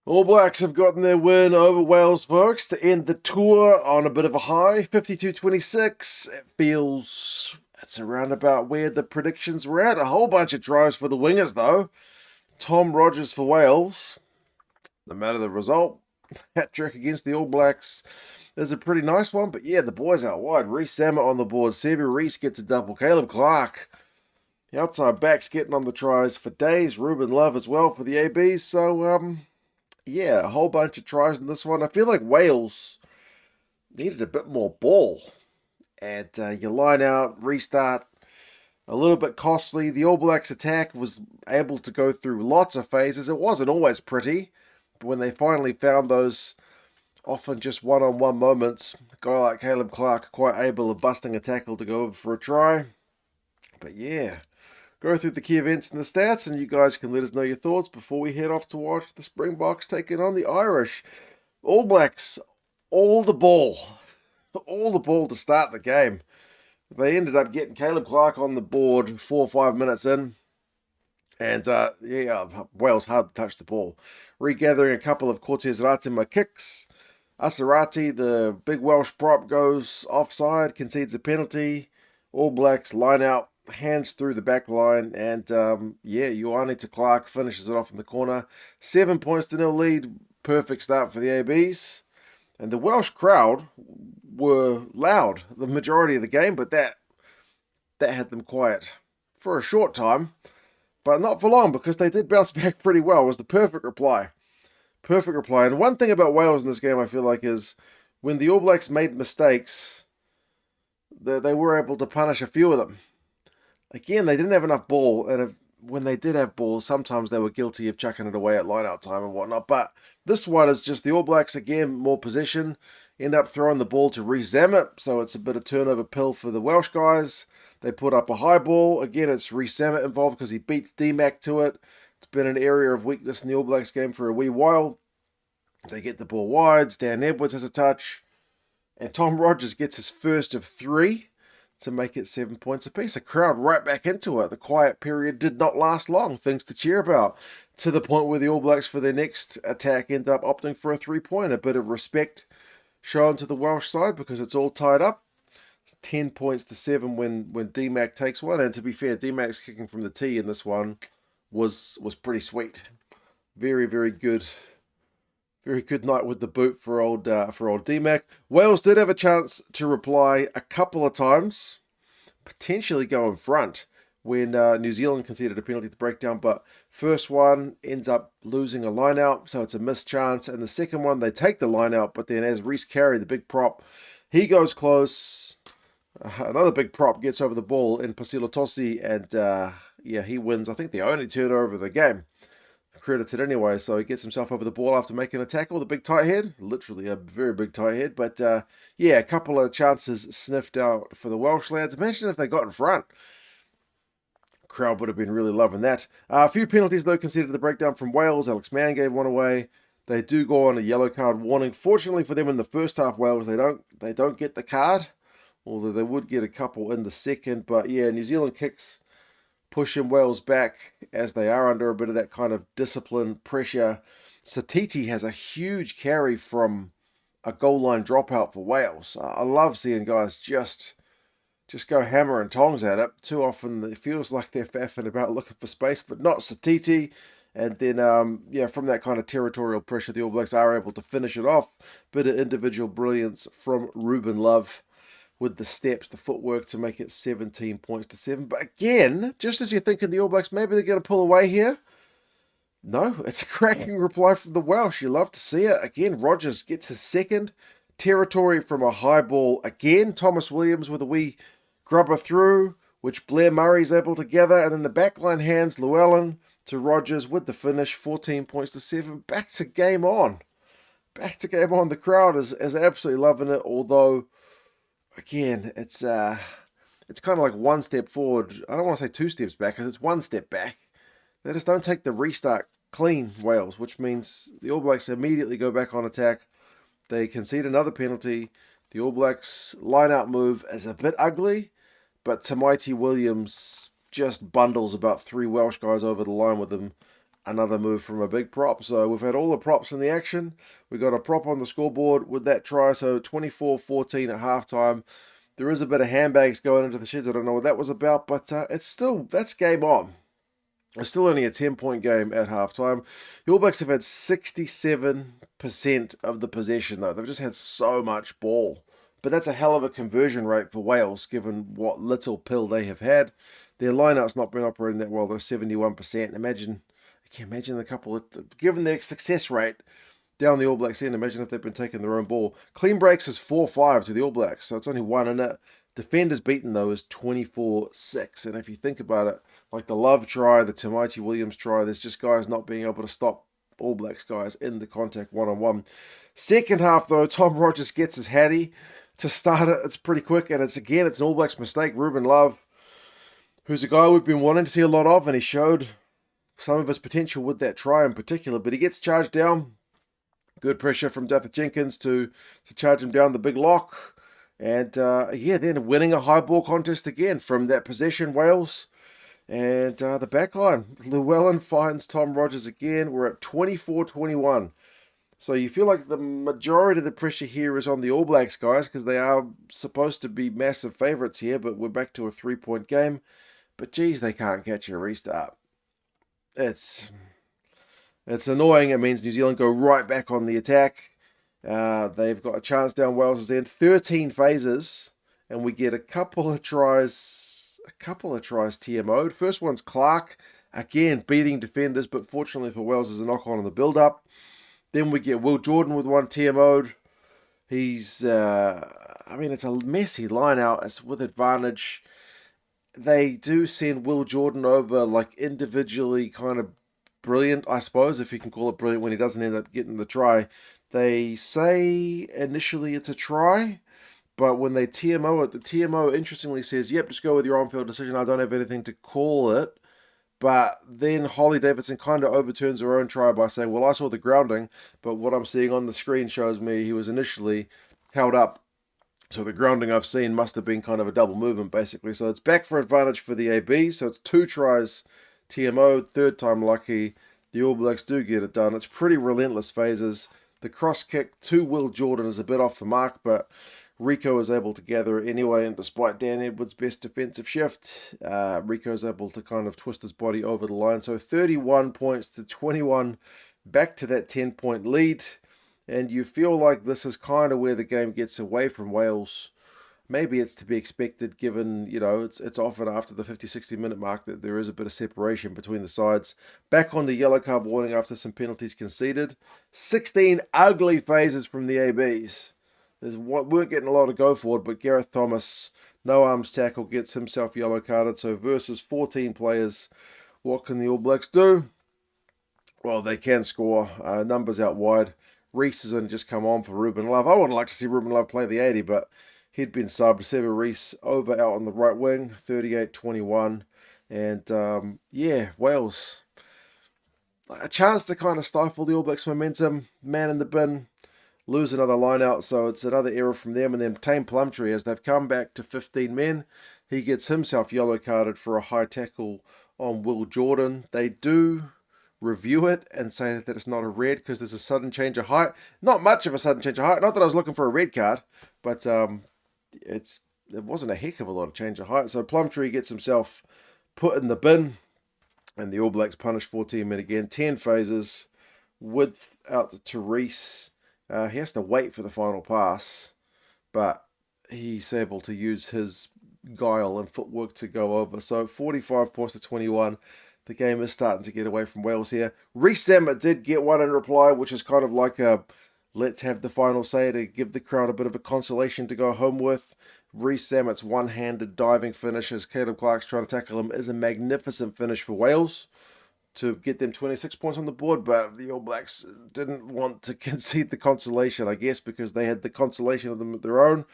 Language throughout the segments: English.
All Blacks have gotten their win over Wales, folks, to end the tour on a bit of a high, 52-26. It feels it's around about where the predictions were at. A whole bunch of tries for the wingers, though. Tom Rogers for Wales. No matter the result, hat-trick against the All Blacks is a pretty nice one. But yeah, the boys out wide. Rees-Zammit on the board. Rhys gets a double. Caleb Clarke. The outside backs getting on the tries for days. Ruben Love as well for the ABs. So, yeah, a whole bunch of tries in this one. I feel like Wales needed a bit more ball. And your line out, restart, a little bit costly. The All Blacks attack was able to go through lots of phases. It wasn't always pretty. But when they finally found those often just one-on-one moments, a guy like Caleb Clarke quite able of busting a tackle to go over for a try. But yeah, go through the key events and the stats, and you guys can let us know your thoughts before we head off to watch the Springboks taking on the Irish. All Blacks, all the ball to start the game. They ended up getting Caleb Clarke on the board 4 or 5 minutes in, and Wales hard to touch the ball. Regathering a couple of Cortez Ratima kicks. Assiratti, the big Welsh prop, goes offside, concedes a penalty. All Blacks line out, hands through the back line, and Ioane to Clarke finishes it off in the corner. 7 points to nil lead. Perfect start for the ABs. And the Welsh crowd were loud the majority of the game, but that had them quiet for a short time, but not for long, because they did bounce back pretty well. It was the perfect reply. Perfect reply. And one thing about Wales in this game, I feel like, is when the All Blacks made mistakes, they were able to punish a few of them. Again, they didn't have enough ball, and when they did have ball, sometimes they were guilty of chucking it away at line-out time and whatnot. But this one is just the All Blacks, again, more possession, end up throwing the ball to Rees-Zammit, so it's a bit of turnover pill for the Welsh guys. They put up a high ball. Again, it's Rees-Zammit involved because he beats D-Mac to it. It's been an area of weakness in the All Blacks game for a wee while. They get the ball wide. Dan Edwards has a touch. And Tom Rogers gets his first of 3 to make it 7 points apiece. The crowd right back into it. The quiet period did not last long. Things to cheer about. To the point where the All Blacks, for their next attack, end up opting for a 3-point. A bit of respect shown to the Welsh side because it's all tied up. It's 10 points to 7 when D-Mac takes one. And to be fair, D-Mac's kicking from the tee in this one was pretty sweet. Very, very good. Very good night with the boot for old D-Mac. Wales did have a chance to reply a couple of times, potentially go in front when New Zealand conceded a penalty to breakdown, but first one ends up losing a line out, so it's a missed chance. And the second one, they take the line out, but then as Rhys Carre, the big prop, he goes close. Another big prop gets over the ball in Pasilotosi, and he wins, I think, the only turnover of the game. Credited anyway, so he gets himself over the ball after making a tackle. The big tight head, literally a very big tight head, but a couple of chances sniffed out for the Welsh lads. Imagine if they got in front. Crowd would have been really loving that. A few penalties, though, conceded the breakdown from Wales. Alex Mann gave one away. They do go on a yellow card warning. Fortunately for them, in the first half, Wales, they don't get the card, although they would get a couple in the second. But yeah, New Zealand kicks pushing Wales back as they are under a bit of that kind of discipline pressure. Satiti has a huge carry from a goal line dropout for Wales. I love seeing guys just go hammer and tongs at it. Too often it feels like they're faffing about looking for space, but not Satiti. And then, from that kind of territorial pressure, the All Blacks are able to finish it off. Bit of individual brilliance from Ruben Love with the steps, the footwork to make it 17 points to 7. But again, just as you're thinking the All Blacks, maybe they're going to pull away here. No, it's a cracking reply from the Welsh. You love to see it. Again, Rogers gets his second. Territory from a high ball. Again, Thomas Williams with a wee grubber through, which Blair Murray's able to gather. And then the backline hands Llewellyn to Rogers with the finish, 14 points to 7. Back to game on. The crowd is absolutely loving it, although again, it's kind of like one step forward. I don't want to say 2 steps back, because it's 1 step back. They just don't take the restart clean, Wales, which means the All Blacks immediately go back on attack. They concede another penalty. The All Blacks line-out move is a bit ugly, but Tamaiti Williams just bundles about 3 Welsh guys over the line with him another move from a big prop. So we've had all the props in the action. We got a prop on the scoreboard with that try. So 24-14 at halftime. There is a bit of handbags going into the sheds. I don't know what that was about, but it's still, that's game on. It's still only a 10-point game at halftime. The All Blacks have had 67% of the possession, though. They've just had so much ball. But that's a hell of a conversion rate for Wales, given what little pill they have had. Their lineout's not been operating that well, though, 71%. Imagine a couple of, given their success rate down the All Blacks end, imagine if they've been taking their own ball. Clean breaks is 4-5 to the All Blacks, so it's only one in it. Defenders beaten, though, is 24-6. And if you think about it, like the Love try, the Tamaiti Williams try, there's just guys not being able to stop All Blacks guys in the contact one-on-one. Second half, though, Tom Rogers gets his Harri to start it. It's pretty quick, and it's an All Blacks mistake. Ruben Love, who's a guy we've been wanting to see a lot of, and he showed some of his potential with that try in particular, but he gets charged down. Good pressure from Dafydd Jenkins to charge him down the big lock. And, then winning a high ball contest again from that possession, Wales. And the back line, Llewellyn finds Tom Rogers again. We're at 24-21. So you feel like the majority of the pressure here is on the All Blacks, guys, because they are supposed to be massive favourites here, but we're back to a 3-point game. But, geez, they can't catch a restart. It's annoying. It means New Zealand go right back on the attack. They've got a chance down Wales' end. 13 phases, and we get a couple of tries TMO'd. First one's Clarke, again beating defenders, but fortunately for Wales, there's a knock-on in the build-up. Then we get Will Jordan with one TMO'd. He's, it's a messy line-out. It's with advantage. They do send Will Jordan over, like, individually kind of brilliant, I suppose, if you can call it brilliant when he doesn't end up getting the try. They say initially it's a try, but when they TMO it, the TMO interestingly says, yep, just go with your on-field decision. I don't have anything to call it. But then Holly Davidson kind of overturns her own try by saying, well, I saw the grounding, but what I'm seeing on the screen shows me he was initially held up. So the grounding I've seen must have been kind of a double movement, basically. So it's back for advantage for the AB. So it's 2 tries TMO, third time lucky. The All Blacks do get it done. It's pretty relentless phases. The cross kick to Will Jordan is a bit off the mark, but Rico is able to gather it anyway, and despite Dan Edwards' best defensive shift, Rico is able to kind of twist his body over the line. So 31 points to 21, back to that 10-point lead, and you feel like this is kind of where the game gets away from Wales. Maybe it's to be expected given, it's often after the 50-60 minute mark that there is a bit of separation between the sides. Back on the yellow card warning after some penalties conceded. 16 ugly phases from the ABs. Weren't getting a lot of go forward, but Gareth Thomas, no arms tackle, gets himself yellow carded. So versus 14 players, what can the All Blacks do? Well, they can score. Numbers out wide. Rhys has only just come on for Ruben Love. I would like to see Ruben Love play the 80, but he'd been subbed. Seba Rhys over out on the right wing, 38-21. And, Wales. A chance to kind of stifle the All Blacks' momentum. Man in the bin. Lose another line out, so it's another error from them. And then Taine Plumtree, as they've come back to 15 men, he gets himself yellow carded for a high tackle on Will Jordan. They do review it and say that it's not a red because there's a sudden change of height. Not much of a sudden change of height. Not that I was looking for a red card, but it wasn't a heck of a lot of change of height. So Plumtree gets himself put in the bin, and the All Blacks punish 14 men again. 10 phases, width out to Rhys. He has to wait for the final pass, but he's able to use his guile and footwork to go over. So 45 points to 21. The game is starting to get away from Wales here. Rees-Zammit did get one in reply, which is kind of like a let's have the final say to give the crowd a bit of a consolation to go home with. Rees-Zammit's one-handed diving finish as Caleb Clarke's trying to tackle him is a magnificent finish for Wales to get them 26 points on the board, but the All Blacks didn't want to concede the consolation, I guess, because they had the consolation of them of their own.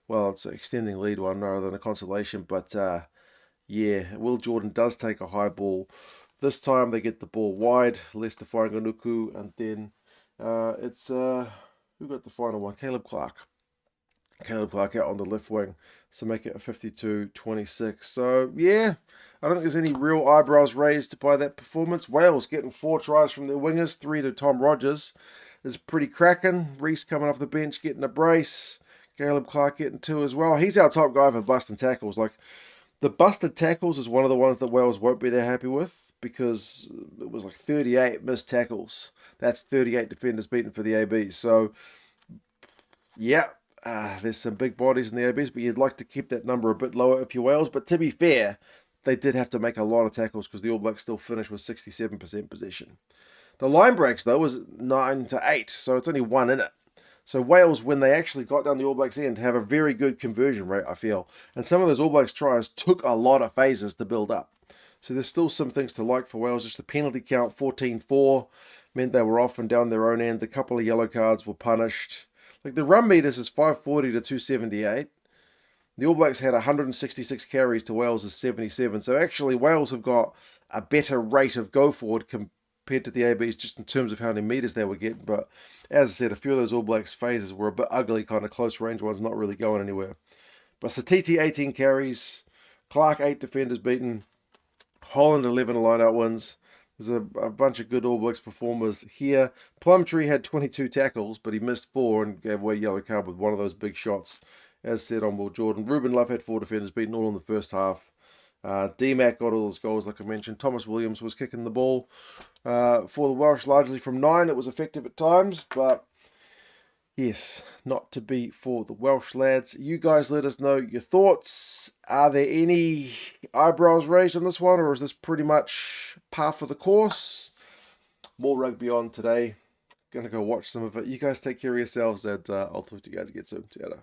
Well, it's an extending lead one rather than a consolation, but Will Jordan does take a high ball. This time they get the ball wide, Leicester Fainga'anuku, and then it's who got the final one? Caleb Clarke. Caleb Clark out on the left wing. So make it a 52-26. So, yeah, I don't think there's any real eyebrows raised by that performance. Wales getting 4 tries from their wingers, 3 to Tom Rogers. Is pretty cracking. Rhys coming off the bench getting a brace. Caleb Clark getting 2 as well. He's our top guy for busting tackles. Like, the busted tackles is one of the ones that Wales won't be that happy with, because it was like 38 missed tackles. That's 38 defenders beaten for the ABs. So, yeah, there's some big bodies in the ABs, but you'd like to keep that number a bit lower if you're Wales. But to be fair, they did have to make a lot of tackles because the All Blacks still finished with 67% possession. The line breaks, though, was 9-8, so it's only 1 in it. So Wales, when they actually got down the All Blacks' end, have a very good conversion rate, I feel. And some of those All Blacks tries took a lot of phases to build up. So there's still some things to like for Wales. Just the penalty count, 14-4, meant they were off and down their own end. A couple of yellow cards were punished. Like, the run meters is 540 to 278. The All Blacks had 166 carries to Wales' 77. So actually, Wales have got a better rate of go forward compared to the ABs, just in terms of how many meters they were getting. But as I said, a few of those All Blacks phases were a bit ugly, kind of close range ones, not really going anywhere. But Assiratti, 18 carries. Clark, 8 defenders beaten. Holland, 11 line-out wins. There's a bunch of good All Blacks performers here. Plumtree had 22 tackles, but he missed 4 and gave away a yellow card with one of those big shots, as said on Will Jordan. Ruben Love had 4 defenders beaten, all in the first half. D-Mac got all his goals, like I mentioned. Thomas Williams was kicking the ball for the Welsh, largely from 9. It was effective at times, but yes, not to be for the Welsh lads. You guys let us know your thoughts. Are there any eyebrows raised on this one, or is this pretty much par for the course? More rugby on today. Gonna go watch some of it. You guys take care of yourselves, and I'll talk to you guys again soon. See you later.